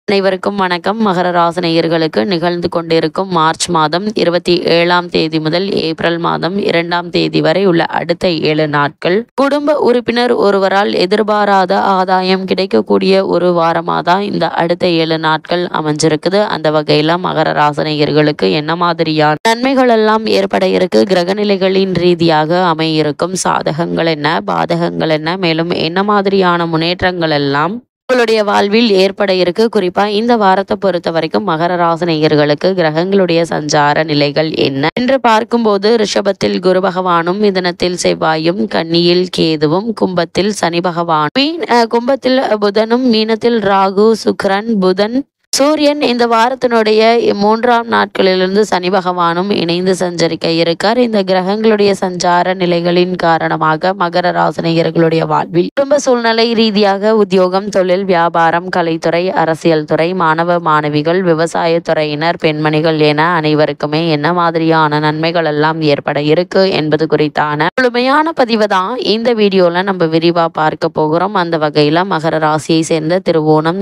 அனைவருக்கும் வணக்கம். மகர ராசி நேயர்களுக்கு நிகழ்ந்து கொண்டிருக்கும் மார்ச் மாதம் 27ஆம் தேதி முதல் ஏப்ரல் மாதம் 2ஆம் தேதி வரை உள்ள அடுத்த 7 நாட்கள் குடும்ப உறுப்பினர் ஒருவரால் எதிர்பாராத ஆதாயம் கிடைக்கக்கூடிய ஒரு வாரமாக தான் இந்த அடுத்த 7 நாட்கள் அமைஞ்சிருக்குது. அந்த வகையில மகர ராசி நேயர்களுக்கு என்ன மாதிரியான நன்மைகள் எல்லாம் ஏற்பட இருக்கு, கிரகநிலைகளின் ரீதியாக அமையிருக்கும் சாதகங்கள் என்ன, பாதகங்கள் என்ன, மேலும் என்ன மாதிரியான முன்னேற்றங்கள் எல்லாம் உங்களுடைய வாழ்வில் ஏற்பட இருக்கு. குறிப்பா இந்த வாரத்தை பொறுத்த வரைக்கும் மகர ராசி நேயர்களுக்கு கிரகங்களுடைய சஞ்சார நிலைகள் என்ன என்று பார்க்கும்போது, ரிஷபத்தில் குரு பகவானும், மிதுனத்தில் செவ்வாயும், கன்னியில் கேதுவும், கும்பத்தில் சனி பகவானும், கும்பத்தில் புதனும், மீனத்தில் ராகு, சுக்கிரன், புதன், சூரியன் இந்த வாரத்தினுடைய 3ஆம் நாட்களிலிருந்து சனி பகவானும் இணைந்து சஞ்சரிக்க இருக்கார். இந்த கிரகங்களுடைய சஞ்சார நிலைகளின் காரணமாக மகர ராசி நேயர்களுடைய வாழ்வில் குடும்ப சூழ்நிலை ரீதியாக உத்தியோகம், தொழில், வியாபாரம், கலைத்துறை, அரசியல் துறை, மாணவ மாணவிகள், விவசாய துறையினர், பெண்மணிகள் என அனைவருக்குமே என்ன மாதிரியான நன்மைகள் எல்லாம் ஏற்பட இருக்கு என்பது குறித்தான முழுமையான பதிவு தான் இந்த வீடியோல நம்ம விரிவா பார்க்க போகிறோம். அந்த வகையில மகர ராசியை சேர்ந்த திருவோணம்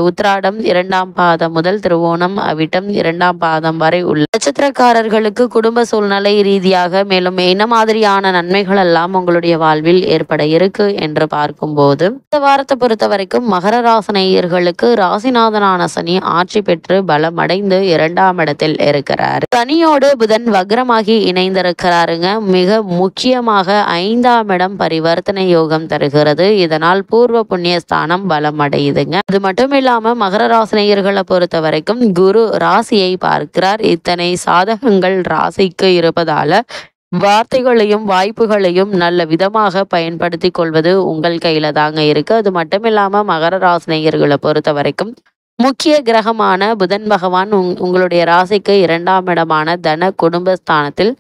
உத்திராடம் 2ஆம் பாதம் முதல் திருவோணம் அவிட்டம் 2ஆம் பாதம் வரை உள்ள நட்சத்திரக்காரர்களுக்கு குடும்ப சூழ்நிலை ரீதியாக மேலும் என்ன மாதிரியான நன்மைகள் எல்லாம் உங்களுடைய வாழ்வில் ஏற்பட இருக்கு என்று பார்க்கும்போது, இந்த வாரத்தை பொறுத்த வரைக்கும் மகர ராசி நேயர்களுக்கு ராசிநாதனான சனி ஆட்சி பெற்று பலமடைந்து 2ஆம் இடத்தில் இருக்கிறார். சனியோடு புதன் வக்ரமாகி இணைந்திருக்கிறாருங்க. மிக முக்கியமாக 5ஆம் இடம் பரிவர்த்தனை யோகம் தருகிறது. இதனால் பூர்வ புண்ணிய ஸ்தானம் பலமடையுதுங்க. அது மட்டும் இல்லாம மகர ராசி நேயர்களை பொறுத்த வரைக்கும் குரு ராசியை பார்க்கிறார். இத்தனை சாதகங்கள் ராசிக்கு இருப்பதால வார்த்தைகளையும் வாய்ப்புகளையும் நல்ல விதமாக பயன்படுத்தி கொள்வது உங்கள் கையில தாங்க இருக்கு. அது மட்டும் இல்லாம மகர ராசி நேயர்களை பொறுத்த வரைக்கும் முக்கிய கிரகமான புதன் பகவான் உங்களுடைய ராசிக்கு 2ஆம் இடமான தன குடும்பஸ்தானத்தில்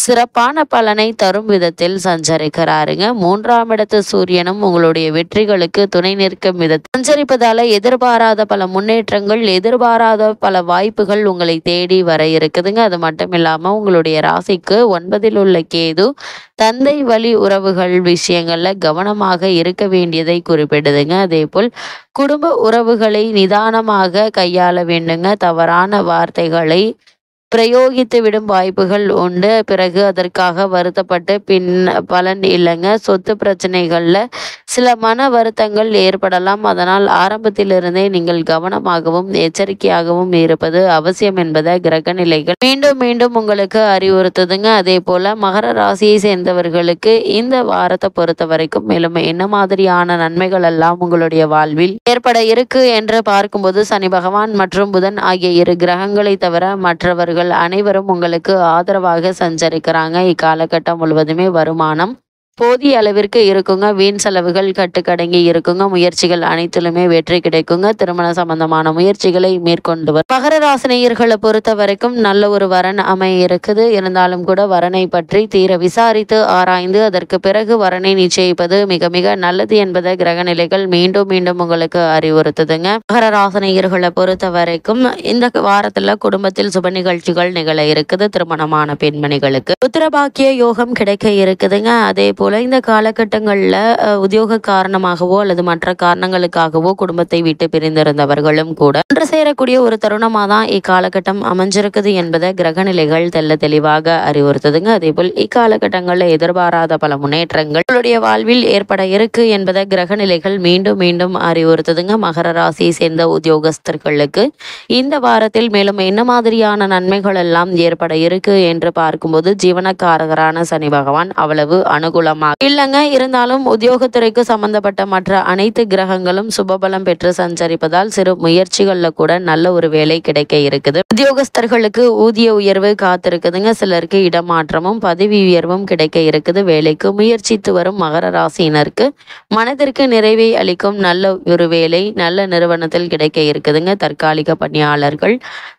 சிறப்பான பலனை தரும் விதத்தில் சஞ்சரிக்கிறாருங்க. 3ஆம் இடத்து சூரியனும் உங்களுடைய வெற்றிகளுக்கு துணை நிற்கும் விதத்தில் சஞ்சரிப்பதால எதிர்பாராத பல முன்னேற்றங்கள், எதிர்பாராத பல வாய்ப்புகள் உங்களை தேடி வர இருக்குதுங்க. அது மட்டும் இல்லாம உங்களுடைய ராசிக்கு 9இல் உள்ள கேது தந்தை வழி உறவுகள் விஷயங்கள்ல கவனமாக இருக்க வேண்டியதை குறிப்பிடுதுங்க. அதே போல் குடும்ப உறவுகளை நிதானமாக கையாள வேண்டுங்க. தவறான வார்த்தைகளை பிரயோகித்து விடும் வாய்ப்புகள் உண்டு. பிறகு அதற்காக வருத்தப்பட்டு பின் பலன் இல்லைங்க. சொத்து பிரச்சனைகள்ல சில மன வருத்தங்கள் ஏற்படலாம். அதனால் ஆரம்பத்திலிருந்தே நீங்கள் கவனமாகவும் எச்சரிக்கையாகவும் இருப்பது அவசியம் என்பதை கிரக நிலைகள் மீண்டும் மீண்டும் உங்களுக்கு அறிவுறுத்துதுங்க. அதே போல மகர ராசியை சேர்ந்தவர்களுக்கு இந்த வாரத்தை பொறுத்த வரைக்கும் மேலும் என்ன மாதிரியான நன்மைகள் எல்லாம் உங்களுடைய வாழ்வில் ஏற்பட இருக்கு என்று பார்க்கும்போது, சனி பகவான் மற்றும் புதன் ஆகிய 2 கிரகங்களை தவிர மற்றவர்கள் அனைவரும் உங்களுக்கு ஆதரவாக சஞ்சரிக்கிறாங்க. இக்காலகட்டம் முழுவதுமே வருமானம் போதிய அளவிற்கு இருக்குங்க. வீண் செலவுகள் கட்டுக்கடங்கி இருக்குங்க. முயற்சிகள் அனைத்திலுமே வெற்றி கிடைக்குங்க. திருமண சம்பந்தமான முயற்சிகளை மேற்கொண்டு வரும் மகர ராசி நேயர்களை பொறுத்த வரைக்கும் நல்ல ஒரு வரன் அமைய இருக்குது. இருந்தாலும் கூட வரனை பற்றி தீர விசாரித்து ஆராய்ந்து அதற்கு பிறகு வரனை நிச்சயிப்பது மிக மிக நல்லது என்பதை கிரகநிலைகள் மீண்டும் மீண்டும் உங்களுக்கு அறிவுறுத்துதுங்க. மகர ராசி நேயர்களை பொறுத்த வரைக்கும் இந்த வாரத்துல குடும்பத்தில் சுப நிகழ்ச்சிகள் நிகழ இருக்குது. திருமணமான பெண்மணிகளுக்கு புத்திரபாக்கிய யோகம் கிடைக்க இருக்குதுங்க. அதே போல இந்த காலகட்டங்களில் உத்தியோக காரணமாகவோ அல்லது மற்ற காரணங்களுக்காகவோ குடும்பத்தை விட்டு பிரிந்திருந்தவர்களும் கூட ஒன்று சேரக்கூடிய ஒரு தருணமாக தான் இக்காலகட்டம் அமைஞ்சிருக்குது என்பதை கிரகநிலைகள் தெளிவாக அறிவுறுத்துதுங்க. அதே போல் இக்காலகட்டங்களில் எதிர்பாராத பல முன்னேற்றங்கள் உங்களுடைய வாழ்வில் ஏற்பட இருக்கு என்பதை கிரகநிலைகள் மீண்டும் மீண்டும் அறிவுறுத்துதுங்க. மகர ராசியை சேர்ந்த உத்தியோகஸ்தர்களுக்கு இந்த வாரத்தில் மேலும் என்ன மாதிரியான நன்மைகள் எல்லாம் ஏற்பட இருக்கு என்று பார்க்கும்போது, ஜீவனக்காரகரான சனி பகவான் அவ்வளவு அனுகூலம் இல்லைங்க. இருந்தாலும் உத்தியோகத்துறைக்கு சம்பந்தப்பட்ட மற்ற அனைத்து கிரகங்களும் சுபபலம் பெற்று சஞ்சரிப்பதால் சிறு முயற்சிகள்ல கூட நல்ல ஒரு வேலை கிடைக்க இருக்குது. உத்தியோகஸ்தர்களுக்கு ஊதிய உயர்வு காத்திருக்குதுங்க. சிலருக்கு இடமாற்றமும் பதவி உயர்வும் கிடைக்க இருக்குது. வேலைக்கு முயற்சித்து வரும் மகர ராசியினருக்கு மனதிற்கு நிறைவை அளிக்கும் நல்ல ஒரு வேலை நல்ல நிறுவனத்தில் கிடைக்க இருக்குதுங்க. தற்காலிக பணியாளர்கள்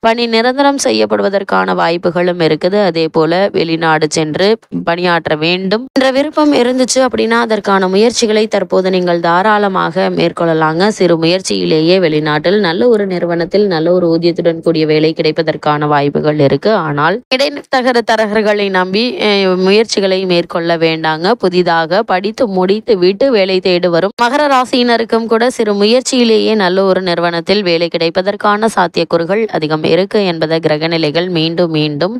பணி நிரந்தரம் செய்யப்படுவதற்கான வாய்ப்புகளும் இருக்குது. அதே போல வெளிநாடு சென்று பணியாற்ற வேண்டும் என்ற விருப்பம் விருப்பம் இருந்துச்சு அப்படின்னா அதற்கான முயற்சிகளை தற்போது நீங்கள் தாராளமாக மேற்கொள்ளலாங்க. சிறு முயற்சியிலேயே வெளிநாட்டில் நல்ல ஒரு நிறுவனத்தில் நல்ல ஒரு ஊதியத்துடன் கூடிய வேலை கிடைப்பதற்கான வாய்ப்புகள் இருக்கு. ஆனால் இடைத்தரகர்களை நம்பி முயற்சிகளை மேற்கொள்ள வேண்டாங்க. புதிதாக படித்து முடித்து விட்டு வேலை தேடி வரும் மகர ராசியினருக்கும் கூட சிறு முயற்சியிலேயே நல்ல ஒரு நிறுவனத்தில் வேலை கிடைப்பதற்கான சாத்தியக்கூறுகள் அதிகம் இருக்கு என்பதை கிரகநிலைகள் மீண்டும் மீண்டும்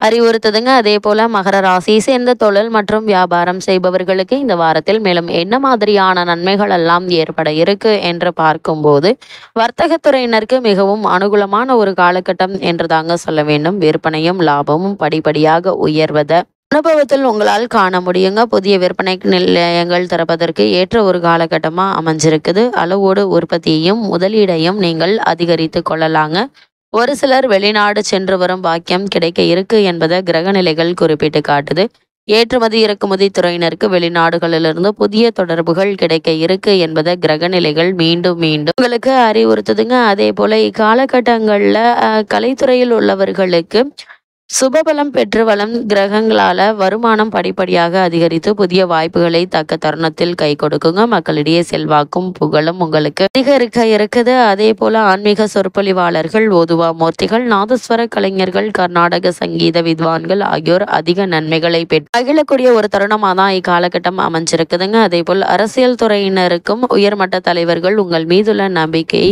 அறிவுறுத்துதுங்க. அதே போல மகர ராசியை சேர்ந்த தொழில் மற்றும் வியாபாரம் செய்பவர்களுக்கு இந்த வாரத்தில் மேலும் என்ன மாதிரியான நன்மைகள் எல்லாம் ஏற்பட இருக்கு என்று பார்க்கும்போது வர்த்தகத்துறையினருக்கு மிகவும் அனுகூலமான ஒரு காலகட்டம் என்று தாங்க சொல்ல வேண்டும். விற்பனையும் லாபமும் படிப்படியாக உயர்வதை அனுபவத்தில் உங்களால் காண முடியுங்க. புதிய விற்பனை நிலையங்கள் திறப்பதற்கு ஏற்ற ஒரு காலகட்டமா அமைஞ்சிருக்குது. அளவோடு உற்பத்தியையும் முதலீடையும் நீங்கள் அதிகரித்து கொள்ளலாங்க. ஒரு சிலர் வெளிநாடு சென்று வரும் பாக்கியம் கிடைக்க இருக்கு என்பதை கிரகநிலைகள் குறிப்பிட்டு காட்டுது. ஏற்றுமதி இறக்குமதி துறையினருக்கு வெளிநாடுகளிலிருந்து புதிய தொடர்புகள் கிடைக்க இருக்கு என்பதை கிரகநிலைகள் மீண்டும் மீண்டும் உங்களுக்கு அறிவுறுத்துதுங்க. அதே போல இக்காலகட்டங்கள்ல கலைத்துறையில் உள்ளவர்களுக்கு சுபபலம் பெற்று வளம் கிரகங்களால வருமானம் படிப்படியாக அதிகரித்து புதிய வாய்ப்புகளை தக்க தருணத்தில் கை கொடுக்குங்க. மக்களிடையே செல்வாக்கும் புகழும் உங்களுக்கு அதிகரிக்க இருக்குது. அதே போல ஆன்மீக சொற்பொழிவாளர்கள், ஓதுவா மூர்த்திகள், நாதஸ்வர கலைஞர்கள், கர்நாடக சங்கீத வித்வான்கள் ஆகியோர் அதிக நன்மைகளை பெற்று மகிழக்கூடிய ஒரு தருணமாக தான் இக்காலகட்டம் அமைஞ்சிருக்குதுங்க. அதே போல் அரசியல் துறையினருக்கும் உயர்மட்ட தலைவர்கள் உங்கள் மீதுள்ள நம்பிக்கை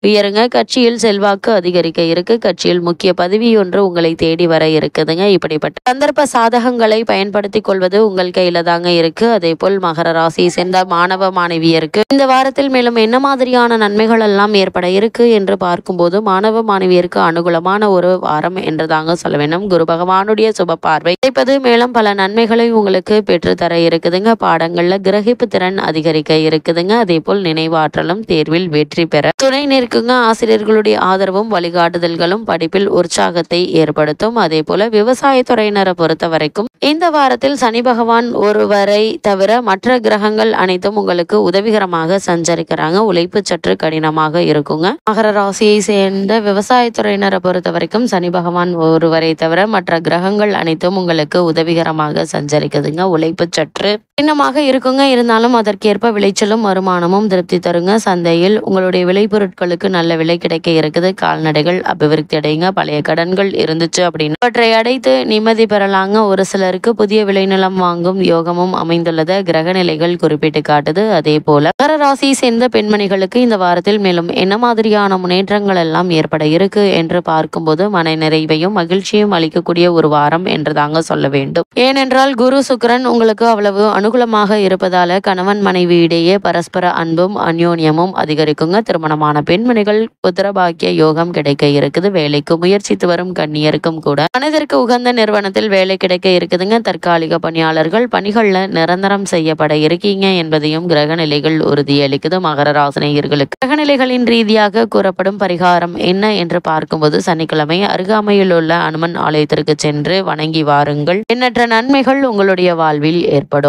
உயருங்க. கட்சியில் செல்வாக்கு அதிகரிக்க இருக்கு. கட்சியில் முக்கிய பதவி ஒன்று உங்களை தேடி வர இருக்குதுங்க. இப்படிப்பட்ட சந்தர்ப்ப சாதகங்களை பயன்படுத்தி கொள்வது உங்கள் கையில தாங்க இருக்கு. அதே போல் மகர ராசியை சேர்ந்த மாணவ மாணவியருக்கு இந்த வாரத்தில் மேலும் என்ன மாதிரியான நன்மைகள் எல்லாம் ஏற்பட இருக்கு என்று பார்க்கும்போது மாணவ மாணவியருக்கு அனுகூலமான ஒரு வாரம் என்று தாங்க சொல்ல வேண்டும். குரு பகவானுடைய சுப பார்வை கிடைப்பது மேலும் பல நன்மைகளை உங்களுக்கு பெற்றுத்தர இருக்குதுங்க. பாடங்கள்ல கிரகிப்பு திறன் அதிகரிக்க இருக்குதுங்க. அதே போல் நினைவாற்றலும் தேர்வில் வெற்றி பெற துணை ஆசிரியர்களுடைய ஆதரவும் வழிகாட்டுதல்களும் படிப்பில் உற்சாகத்தை ஏற்படுத்தும். அதே போல விவசாயத்துறையினரை பொறுத்த வரைக்கும் இந்த வாரத்தில் சனி பகவான் ஒருவரை தவிர மற்ற கிரகங்கள் அனைத்தும் உங்களுக்கு உதவிகரமாக சஞ்சரிக்கிறாங்க. உழைப்பு சற்று கடினமாக இருக்குங்க. மகர ராசியை சேர்ந்த விவசாயத்துறையினரை பொறுத்த வரைக்கும் சனி பகவான் ஒருவரை தவிர மற்ற கிரகங்கள் அனைத்தும் உங்களுக்கு உதவிகரமாக சஞ்சரிக்குதுங்க. உழைப்பு சற்று கடினமாக இருக்குங்க. இருந்தாலும் அதற்கேற்ப விளைச்சலும் வருமானமும் திருப்தி தருங்க. சந்தையில் உங்களுடைய விளைபொருட்களுக்கு நல்ல விலை கிடைக்க இருக்குது. கால்நடைகள் அபிவிருத்தி அடையுங்க. பழைய கடன்கள் இருந்துச்சு அப்படின்னு அவற்றை அடைத்து நிம்மதி பெறலாங்க. ஒரு சிலருக்கு புதிய விளைநிலம் வாங்கும் யோகமும் அமைந்துள்ளது கிரகநிலைகள் குறிப்பிட்டு காட்டுது. அதே போல மகர ராசியை சேர்ந்த பெண்மணிகளுக்கு இந்த வாரத்தில் மேலும் என்ன மாதிரியான முன்னேற்றங்கள் எல்லாம் ஏற்பட இருக்கு என்று பார்க்கும்போது மன நிறைவையும் மகிழ்ச்சியும் அளிக்கக்கூடிய ஒரு வாரம் என்று தாங்க சொல்ல வேண்டும். ஏனென்றால் குரு சுக்கிரன் உங்களுக்கு அவ்வளவு அனுகூலமாக இருப்பதால கணவன் மனைவி இடையே பரஸ்பர அன்பும் அந்யோன்யமும் அதிகரிக்குங்க. திருமணமான பெண்மணிகள் புத்திரபாக்கிய யோகம் கிடைக்க இருக்குது. வேலைக்கு முயற்சித்து வரும் கன்னியருக்கும் கூட மனதிற்கு உகந்த நிறுவனத்தில் வேலை கிடைக்க இருக்குதுங்க. தற்காலிக பணியாளர்கள் பணிகள்ல நிரந்தரம் செய்யப்பட இருக்கீங்க என்பதையும் கிரகநிலைகள் உறுதியளிக்குது. மகர ராசினியர்களுக்கு கிரகநிலைகளின் ரீதியாக கூறப்படும் பரிகாரம் என்ன என்று பார்க்கும்போது சனிக்கிழமை அருகாமையில் உள்ள அனுமன் ஆலயத்திற்கு சென்று வணங்கி வாருங்கள். எண்ணற்ற நன்மைகள் உங்களுடைய வாழ்வில் ஏற்படும்.